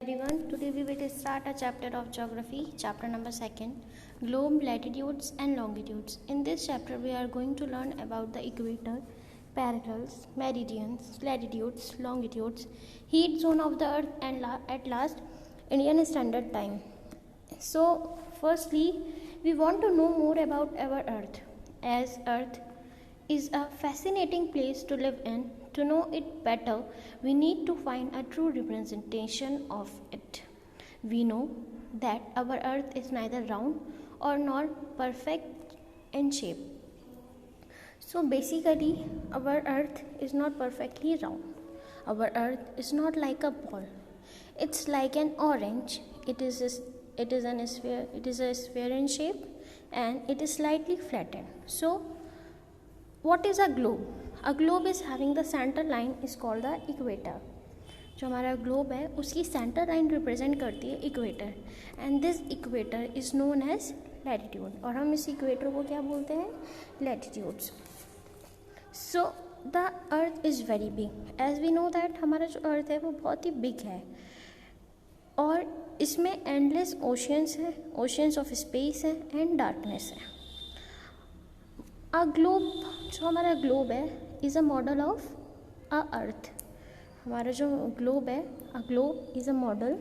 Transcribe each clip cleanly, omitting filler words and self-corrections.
Everyone, today we will start a chapter of geography, chapter number 2, globe, latitudes and longitudes. In this chapter we are going to learn about the equator, parallels, meridians, latitudes, longitudes, heat zone of the earth and at last Indian Standard Time. So firstly, we want to know more about our earth, as earth is a fascinating place to live in. To know it better, we need to find a true representation of it. We know that our earth is neither round or nor perfect in shape. So basically, our earth is not perfectly round. Our earth is not like a ball. It's like an orange. It is a sphere in shape and it is slightly flattened. So what is a globe? A globe is having the center line is called the equator. जो हमारा globe है उसकी centre line represent करती है equator and this equator is known as latitude और हम इस equator को क्या बोलते हैं latitudes. So the earth is very big as we know that हमारा जो अर्थ है वो बहुत ही बिग है और इसमें एंडलेस ओशियंस है, ओशियंस ऑफ स्पेस है एंड डार्कनेस है. अ ग्लोब जो हमारा ग्लोब है is a model of a earth. हमारा जो ग्लोब है a globe is a model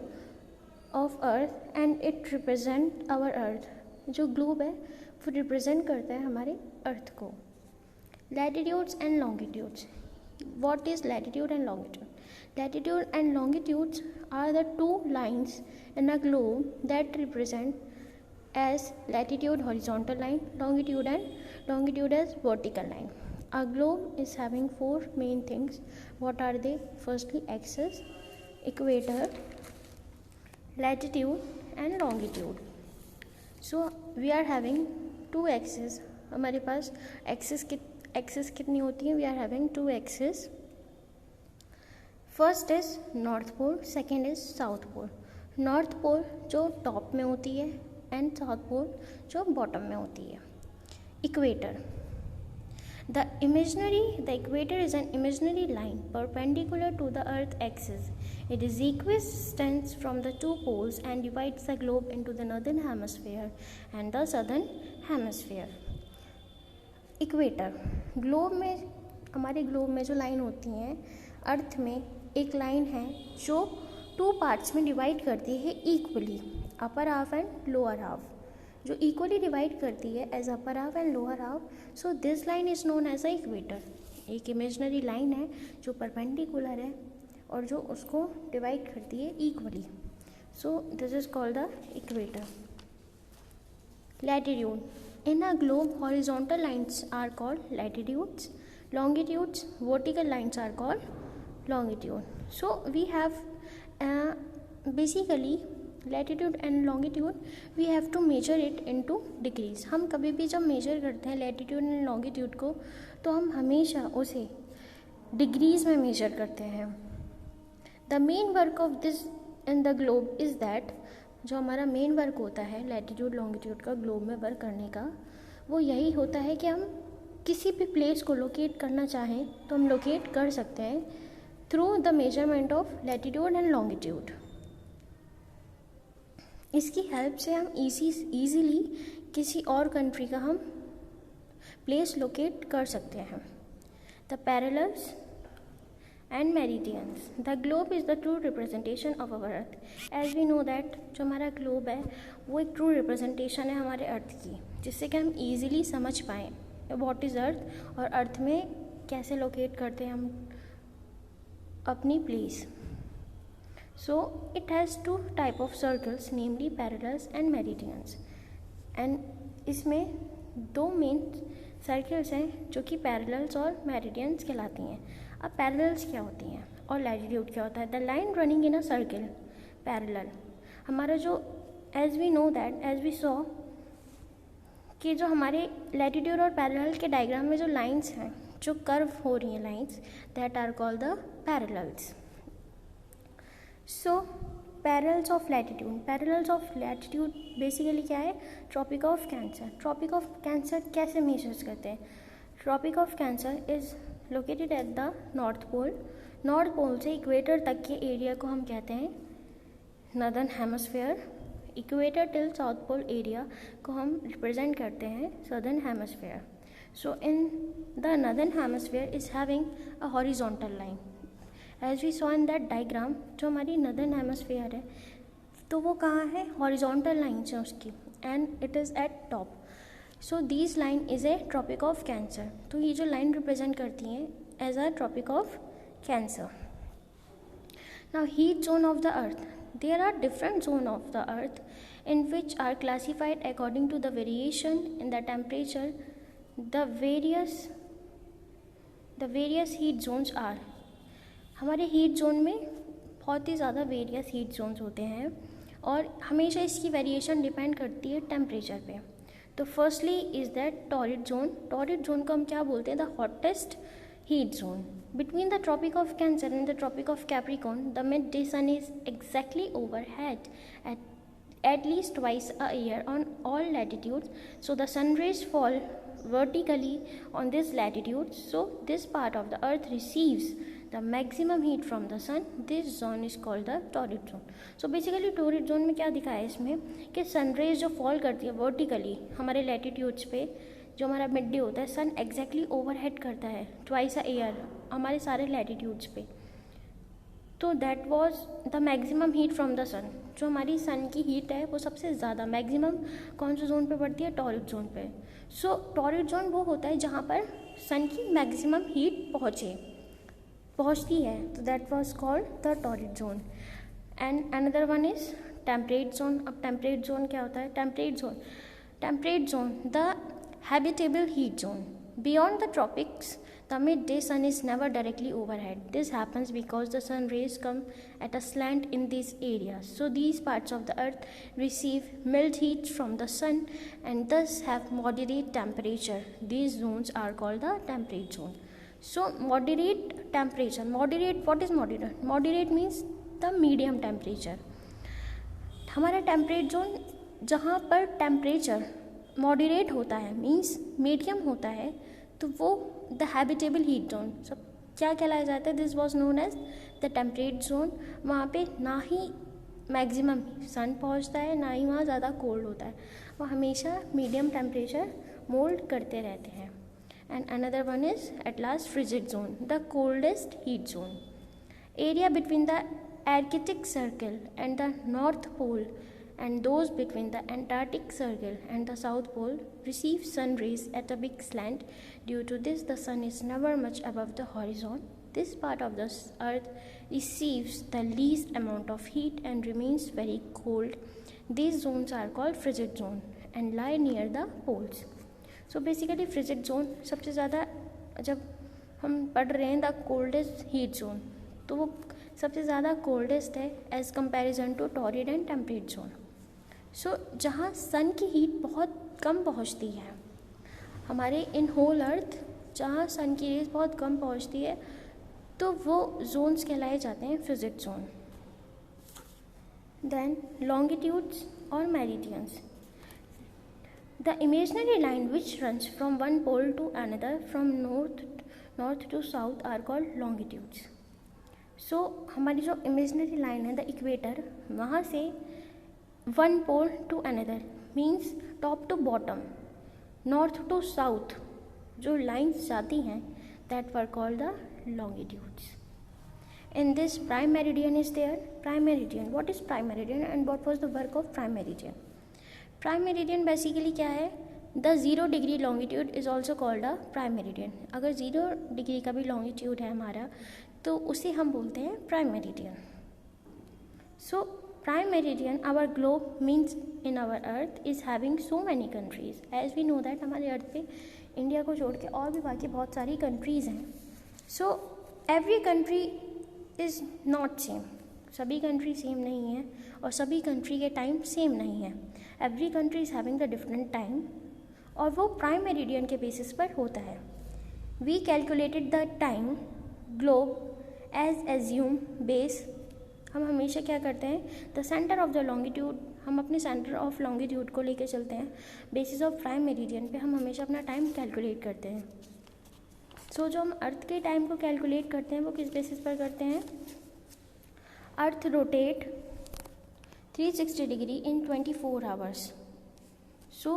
of earth and it represent our earth. जो ग्लोब है वो रिप्रेजेंट करता है हमारे अर्थ को. Latitudes and longitudes. What is latitude and longitude? Latitude and longitudes are the two lines in a globe that represent as latitude horizontal line, longitude as vertical line. A globe is having four main things. What are they? Firstly, axis, equator, latitude and longitude. So we are having two axes. हमारे पास axis कितनी होती है? We are having two axes. First is north pole, second is south pole. North pole जो top में होती है and south pole जो bottom में होती है. Equator. The equator is an imaginary line perpendicular to the earth axis. It is equidistance from the two poles and divides the globe into the northern hemisphere and the southern hemisphere. Equator globe में, हमारे globe में जो line होती हैं अर्थ में एक line है जो टू पार्ट्स में डिवाइड करती है equally, upper half and lower half. जो इक्वली डिवाइड करती है as upper half and lower half. So this line is known as a equator. एक इमेजिनरी लाइन है जो परपेंडिकुलर है और जो उसको डिवाइड करती है equally. So this is called the equator. Latitude. In a globe horizontal lines are called latitudes. Longitudes, vertical lines are called longitude. So we have basically latitude and longitude we have to measure it into degrees. हम कभी भी जब major करते हैं latitude and longitude को तो हम हमेशा उसे डिग्रीज में मेजर करते हैं. The main work of this in the globe is that जो हमारा मेन वर्क होता है latitude longitude का ग्लोब में वर्क करने का वो यही होता है कि हम किसी भी प्लेस को लोकेट करना चाहें तो हम लोकेट कर सकते हैं through the measurement of latitude and longitude. इसकी हेल्प से हम ईजीली किसी और कंट्री का हम प्लेस लोकेट कर सकते हैं. The parallels and meridians. The globe is the true representation of our earth. As we know that जो हमारा ग्लोब है वो एक ट्रू रिप्रेजेंटेशन है हमारे अर्थ की, जिससे कि हम ईजिली समझ पाएँ वॉट इज़ अर्थ और अर्थ में कैसे लोकेट करते हैं हम अपनी place. So it has two type of circles namely parallels and meridians. And इसमें दो मेन सर्कल्स हैं जो कि पैरेलल्स और मेरिडियंस कहलाती हैं. अब पैरेलल्स क्या होती हैं और लैटिट्यूड क्या होता है? The line running in a circle parallel. हमारा जो as we know that as we saw कि जो हमारे लैटिट्यूड और पैरेलल के डायग्राम में जो लाइंस हैं जो कर्व हो रही हैं lines that are called the parallels. So parallels of latitude. Parallels of latitude basically क्या है? Tropic of cancer. Tropic of cancer कैसे मेजर्स करते हैं? Tropic of cancer is located at the north pole. North pole से equator तक के area को हम कहते हैं northern hemisphere, equator till south pole area को हम रिप्रेजेंट करते हैं southern hemisphere. So in the northern hemisphere is having a horizontal line. As we saw in that diagram, जो हमारी नदर्न हेमस्फेयर है तो वो कहाँ है, हॉरिजॉन्टल लाइन्स है उसकी, and it is at top. So this line is a tropic of cancer. तो ये जो लाइन रिप्रेजेंट करती हैं as a tropic of cancer. Now heat zone of the earth. There are different zone of the earth in which are classified according to the variation in the temperature. The various heat zones are. हमारे heat zone में बहुत ही ज़्यादा various heat zones होते हैं और हमेशा इसकी variation depend करती है टेम्परेचर पे. तो firstly is that torrid zone. Torrid zone को हम क्या बोलते हैं, the hottest heat zone. Between the Tropic of Cancer and the Tropic of Capricorn, the midday sun is exactly overhead at least twice a year on all latitudes. So the sun rays fall vertically on this latitude. So this part of the earth receives the maximum heat from the sun. This zone is called the torrid zone. So basically torrid zone में क्या दिखाया है इसमें कि sun rays जो fall करती है vertically हमारे लैटिट्यूड्स पे, जो हमारा मिड डे होता है, सन एग्जैक्टली ओवरहेड करता है ट्वाइस अ ईयर हमारे सारे लैटिट्यूड्स पे. तो that was the maximum heat from the sun. जो हमारी सन की हीट है वो सबसे ज़्यादा मैक्सिमम कौन से जोन पे पड़ती है, टॉरिड जोन पे. सो टॉरिड जोन वो होता है जहाँ पर सन की मैक्सिमम हीट पहुँचती है. तो that was called the torrid zone. And another one is temperate zone. अब टेम्परेट जोन क्या होता है, temperate zone the habitable heat zone. Beyond the tropics, the midday sun is never directly overhead. This happens because the sun rays come at a slant in these areas. So these parts of the earth receive mild heat from the sun and thus have moderate temperature. These zones are called the temperate zone. So moderate temperature. What is moderate? Moderate means the medium temperature. हमारा temperate zone जहाँ पर temperature moderate होता है means medium होता है, तो वो the habitable heat zone सब क्या कहलाया जाता है, this was known as the temperate zone. वहाँ पे ना ही मैक्सिमम सन पहुँचता है ना ही वहाँ ज़्यादा कोल्ड होता है, वो हमेशा मीडियम टेम्परेचर मोल्ड करते रहते हैं. And another one is at last frigid zone, the coldest heat zone. Area between the arctic circle and the north pole and those between the Antarctic Circle and the South Pole receive sun rays at a big slant. Due to this, the sun is never much above the horizon. This part of the earth receives the least amount of heat and remains very cold. These zones are called frigid zone and lie near the poles. So basically frigid zone सबसे ज़्यादा जब हम पढ़ रहे हैं the coldest heat zone, तो वो सबसे ज़्यादा कोल्डेस्ट है as comparison to torrid and temperate zone. So जहाँ सन की हीट बहुत कम पहुँचती है हमारे इन होल अर्थ, जहाँ सन की रेज बहुत कम पहुँचती है, तो वो जोन्स कहलाए जाते हैं फ्रिजिड जोन. देन लॉन्गिट्यूड्स और meridians. The imaginary line which runs from one pole to another from north to south are called longitudes. So हमारी जो इमेजनरी लाइन है द इक्वेटर, वहाँ से one pole to another means top to bottom, north to south जो lines जाती हैं that were called the longitudes. In this prime meridian is there. Prime meridian, what is prime meridian and what was the work of prime meridian. Prime meridian basically क्या है, the 0 degree longitude is also called a prime meridian. अगर 0 degree का भी longitude है हमारा तो उसे हम बोलते हैं prime meridian. So prime meridian, our globe means in our earth is having so many countries. As we know that हमारे अर्थ पे इंडिया को छोड़ के और भी बाकी बहुत सारी कंट्रीज़ हैं. So every country is not same. सभी कंट्री सेम नहीं है और सभी कंट्री के टाइम सेम नहीं है. Every country is having the different time और वो प्राइम मेरिडियन के बेसिस पर होता है. We calculated the time globe as assume base. हम हमेशा क्या करते हैं, the centre of the longitude, हम अपने सेंटर ऑफ लॉन्गिट्यूड को लेके चलते हैं. बेसिस ऑफ प्राइम मेरिडियन पे हम हमेशा अपना टाइम कैलकुलेट करते हैं. सो जो हम अर्थ के टाइम को कैलकुलेट करते हैं वो किस बेसिस पर करते हैं, earth rotate 360 degree in 24 hours. So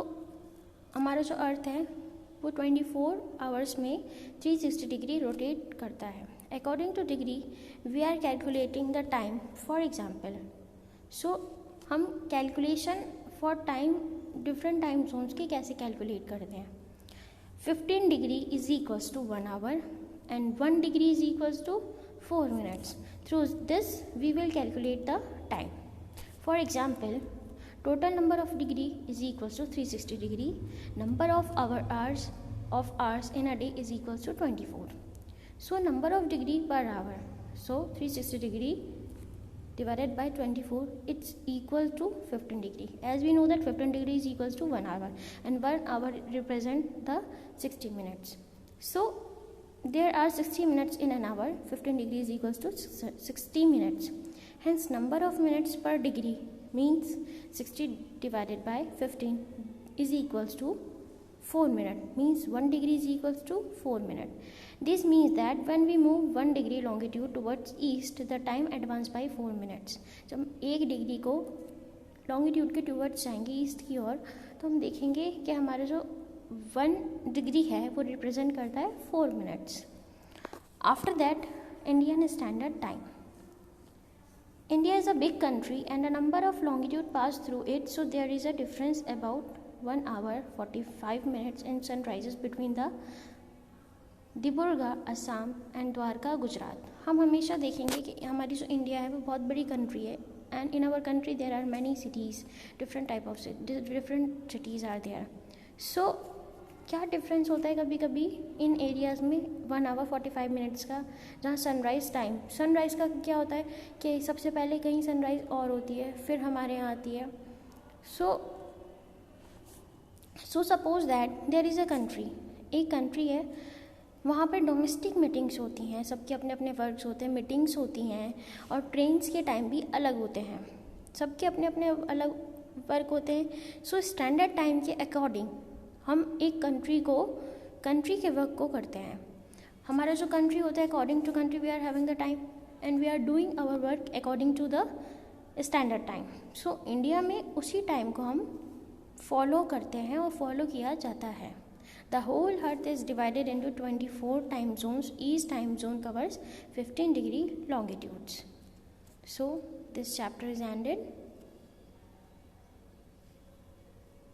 हमारा जो अर्थ है वो 24 आवर्स में 360 डिग्री रोटेट करता है। According to degree we are calculating the time. For example, so हम calculation for time different time zones की कैसे कैलकुलेट करते हैं। 15 degree is equals to 1 hour and 1 degree is equals to 4 minutes. Through this we will calculate the time. For example, total number of degree is equals to 360 degree. Number of hours in a day is equals to 24. So number of degree per hour, so 360 degree divided by 24, it's equal to 15 degree. As we know that 15 degree is equals to 1 hour and 1 hour represent the 60 minutes. So there are 60 minutes in an hour. 15 degree is equals to 60 minutes. Hence number of minutes per degree means 60 divided by 15 is equals to 4 minutes, means 1 degree is equals to 4 minutes. This means that when we move 1 degree longitude towards east, the time advanced by 4 minutes. जब 1 degree को longitude के towards जाएंगे east की ओर, तो हम देखेंगे कि हमारा जो 1 डिग्री है वो रिप्रेजेंट करता है 4 minutes. After that Indian standard time. India is a big country and a number of longitude pass through it, so there is a difference about 1 hour 45 minutes in sunrises between the Dibrugarh Assam and Dwarka Gujarat. हम हमेशा देखेंगे कि हमारी जो India है वो बहुत बड़ी कंट्री है and in our country there are many cities, different type of different cities are there. So क्या डिफरेंस होता है कभी कभी इन एरियाज़ में 1 आवर 45 मिनट्स का, जहाँ सनराइज़ का क्या होता है कि सबसे पहले कहीं सनराइज़ और होती है फिर हमारे यहाँ आती है। So suppose that there is a country, एक कंट्री है, वहाँ पर डोमेस्टिक मीटिंग्स होती हैं, सबके अपने अपने वर्क्स होते हैं, मीटिंग्स होती हैं और ट्रेन्स के टाइम भी अलग होते हैं, सबके अपने अपने अलग वर्क होते हैं। सो स्टैंडर्ड टाइम के अकॉर्डिंग हम एक कंट्री के वर्क को करते हैं। हमारा जो कंट्री होता है, according to country we are having the time and we are doing our work according to the standard time. So India में उसी टाइम को हम फॉलो करते हैं और फॉलो किया जाता है। The whole earth is divided into 24 time zones. Each time zone covers 15 degree longitudes. So this chapter is ended.